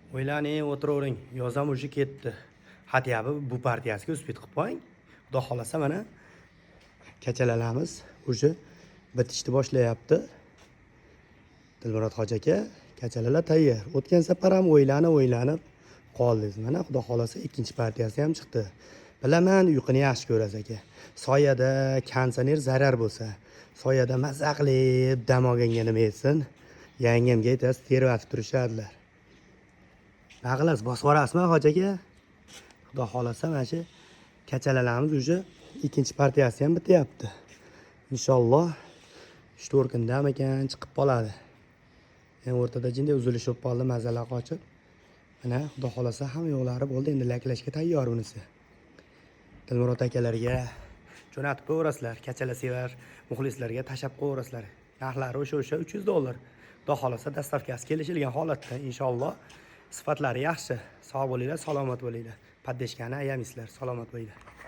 O'ylaning, o'tiravering. Yoz ham уже ketdi. Xatyabi bu partiyasiga uspet qilib qo'ying. Xudo xolasa mana kachalalarimiz уже bitishni boshlayapti. Dilmurod hoji aka, kachalalar tayyor. O'tgan safar ham o'ylanib qoldingiz. Mana xudo xolasa ikkinchi partiyasi ham chiqdi. Bilaman, uyquni yaxshi ko'rasiz aka. Soyada konditsioner zarar bo'lsa, soyada maza qilib dam olganga nima etsin? Yangamga aytasiz, tervatib turishadilar. Naqlas bosib yuborasizmi hoji aka? Xudo xolasa mana shu kachalalarimiz уже ikkinchi partiyasi ham bityapti. Inshaalloh 3-4 kundam ekan chiqib qoladi. Men o'rtada jinday uzilish bo'lib qoldi, mazalar qochib. Mana xudo xolasa hamma yo'llari bo'ldi, endi laklashga tayyor bunisi. Dilmurod akalarga jo'natib qo'yaverasizlar, kachala sevar muxlislarga tashab qo'yaverasizlar. Narxlari o'sha $300. Xudo xolasa dastavkasi kelishilgan holatda, inshaalloh sifatlari yaxshi. Sog' bo'linglar, salomat bo'linglar. Paddeshkani ayamisizlar, salomat bo'linglar.